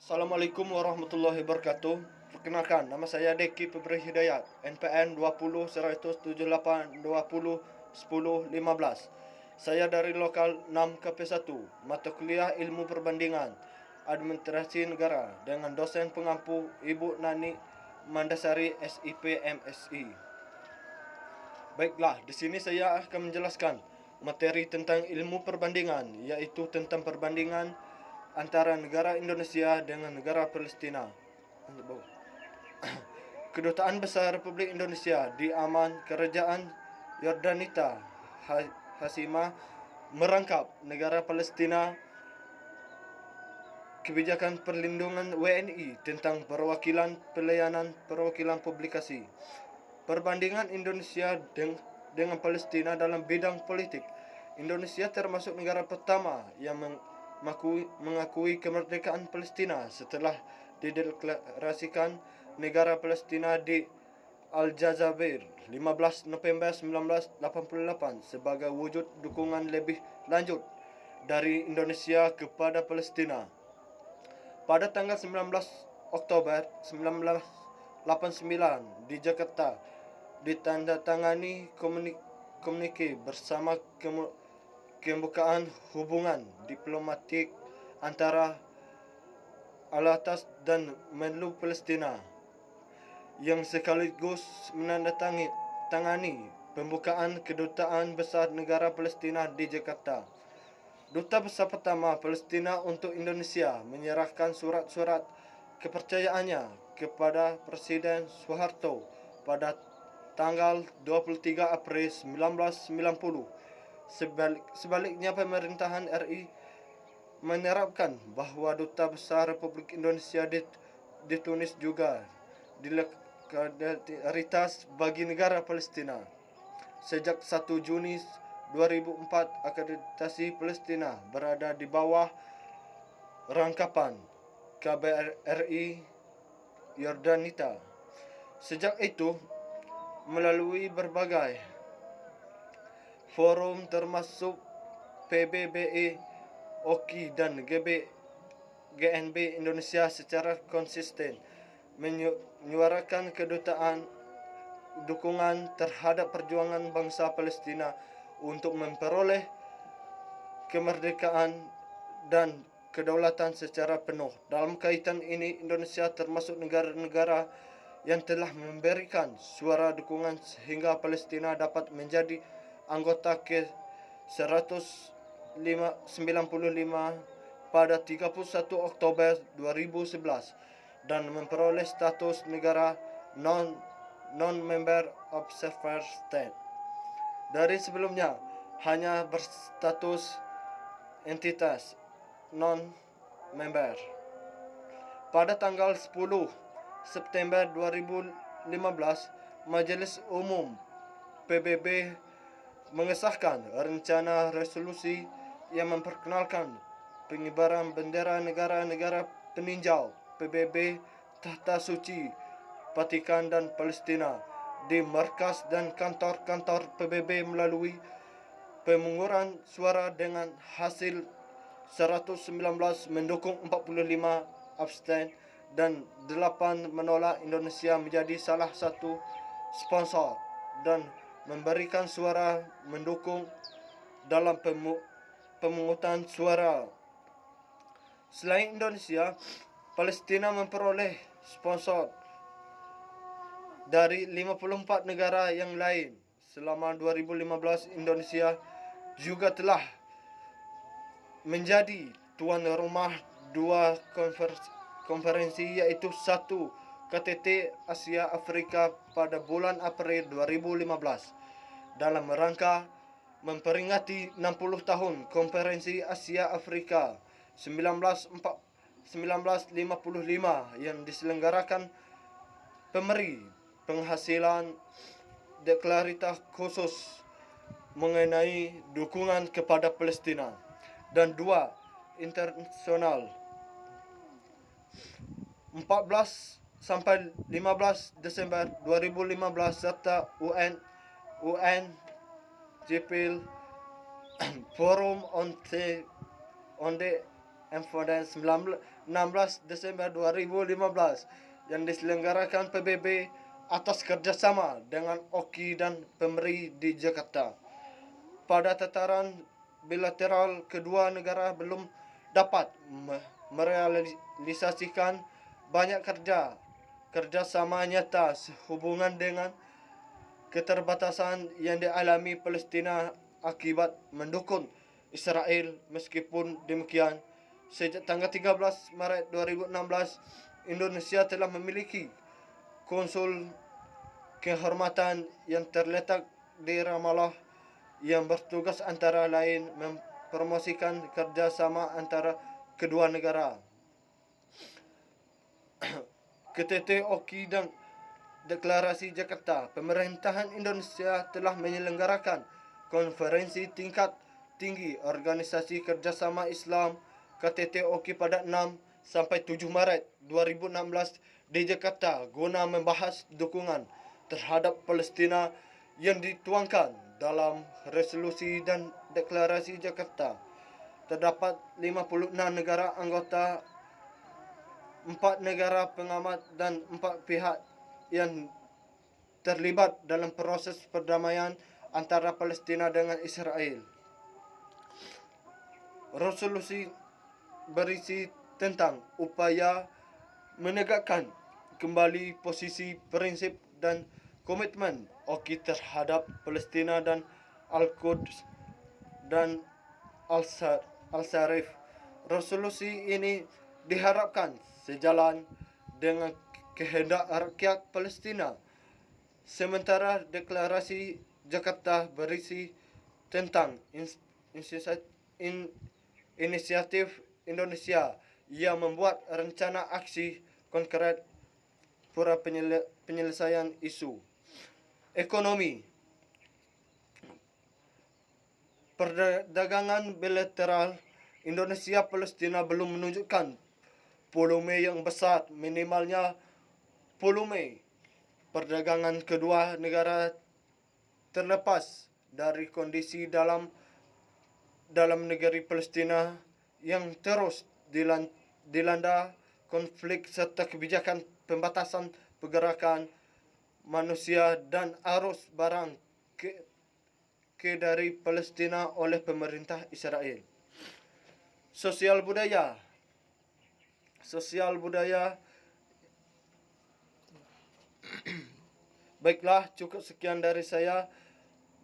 Assalamualaikum warahmatullahi wabarakatuh. Perkenalkan, nama saya Deki Febri Hidayat, NPN 20 178 20 10 15. Saya dari lokal 6 KP1, mata kuliah Ilmu Perbandingan Administrasi Negara dengan dosen pengampu Ibu Nani Mandasari SIP MSI. Baiklah, di sini saya akan menjelaskan materi tentang ilmu perbandingan, yaitu tentang perbandingan antara negara Indonesia dengan negara Palestina. Kedutaan Besar Republik Indonesia di Amman, Kerajaan Yordanita Hasimah merangkap negara Palestina. Kebijakan perlindungan WNI tentang pelayanan perwakilan publikasi. Perbandingan Indonesia dengan Palestina dalam bidang politik. Indonesia termasuk negara pertama yang mengakui kemerdekaan Palestina setelah dideklarasikan negara Palestina di Aljazair 15 November 1988 sebagai wujud dukungan lebih lanjut dari Indonesia kepada Palestina. Pada tanggal 19 Oktober 1989 di Jakarta ditandatangani komunike bersama pembukaan hubungan diplomatik antara Al-Atas dan Menlu Palestina yang sekaligus menandatangani pembukaan Kedutaan Besar Negara Palestina di Jakarta. Duta Besar pertama Palestina untuk Indonesia menyerahkan surat-surat kepercayaannya kepada Presiden Soeharto pada tanggal 23 April 1990. Sebaliknya, pemerintahan RI menerapkan bahwa Duta Besar Republik Indonesia di Tunis juga solidaritas bagi negara Palestina. Sejak 1 Juni 2004, akreditasi Palestina berada di bawah rangkapan KBRI Yordanita. Sejak itu, melalui berbagai forum termasuk PBBI, OKI dan GNB, Indonesia secara konsisten menyuarakan kedutaan dukungan terhadap perjuangan bangsa Palestina untuk memperoleh kemerdekaan dan kedaulatan secara penuh. Dalam kaitan ini, Indonesia termasuk negara-negara yang telah memberikan suara dukungan sehingga Palestina dapat menjadi anggota ke-195 pada 31 Oktober 2011 dan memperoleh status negara non-member observer state. Dari sebelumnya hanya berstatus entitas non-member. Pada tanggal 10 September 2015, Majelis Umum PBB mengesahkan rencana resolusi yang memperkenalkan pengibaran bendera negara-negara peninjau PBB Tahta Suci Vatikan dan Palestina di markas dan kantor-kantor PBB melalui pemungutan suara dengan hasil 119 mendukung, 45 abstain dan 8 menolak. Indonesia menjadi salah satu sponsor dan memberikan suara mendukung dalam pemungutan suara. Selain Indonesia, Palestina memperoleh sponsor dari 54 negara yang lain. Selama 2015, Indonesia juga telah menjadi tuan rumah 2 konferensi, yaitu 1 KTT Asia Afrika pada bulan April 2015 dalam rangka memperingati 60 tahun Konferensi Asia Afrika 1955 yang diselenggarakan pemberi penghasilan deklaratif khusus mengenai dukungan kepada Palestina, dan 2 internasional 14 sampai 15 Desember 2015 serta UNGPIL Forum on the Environment 16 Desember 2015 yang diselenggarakan PBB atas kerjasama dengan OKI dan Pemri di Jakarta. Pada tataran bilateral, kedua negara belum dapat merealisasikan banyak kerjasama nyata sehubungan dengan keterbatasan yang dialami Palestina akibat mendukung Israel. Meskipun demikian, sejak tanggal 13 Maret 2016, Indonesia telah memiliki konsul kehormatan yang terletak di Ramallah yang bertugas antara lain mempromosikan kerjasama antara kedua negara. KTT OKI dan Deklarasi Jakarta. Pemerintahan Indonesia telah menyelenggarakan konferensi tingkat tinggi Organisasi Kerjasama Islam KTT OKI pada 6 sampai 7 Maret 2016 di Jakarta guna membahas dukungan terhadap Palestina yang dituangkan dalam resolusi dan deklarasi Jakarta. Terdapat 56 negara anggota, 4 negara pengamat dan 4 pihak yang terlibat dalam proses perdamaian antara Palestina dengan Israel. Resolusi berisi tentang upaya menegakkan kembali posisi, prinsip dan komitmen OKI terhadap Palestina dan Al-Quds dan Al-Sharif. Resolusi ini diharapkan sejalan dengan kehendak rakyat Palestina. Sementara deklarasi Jakarta berisi tentang inisiatif Indonesia yang membuat rencana aksi konkret para penyelesaian isu ekonomi. Perdagangan bilateral Indonesia Palestina belum menunjukkan volume yang besar. Minimalnya volume perdagangan kedua negara terlepas dari kondisi dalam negeri Palestina yang terus dilanda konflik serta kebijakan pembatasan pergerakan manusia dan arus barang ke dari Palestina oleh pemerintah Israel. Sosial budaya. Baiklah, cukup sekian dari saya.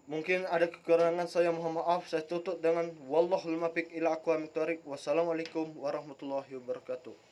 Mungkin ada kekurangan, saya mohon maaf. Saya tutup dengan wallahul muwaffiq ila aqwamit thoriq. Wassalamualaikum warahmatullahi wabarakatuh.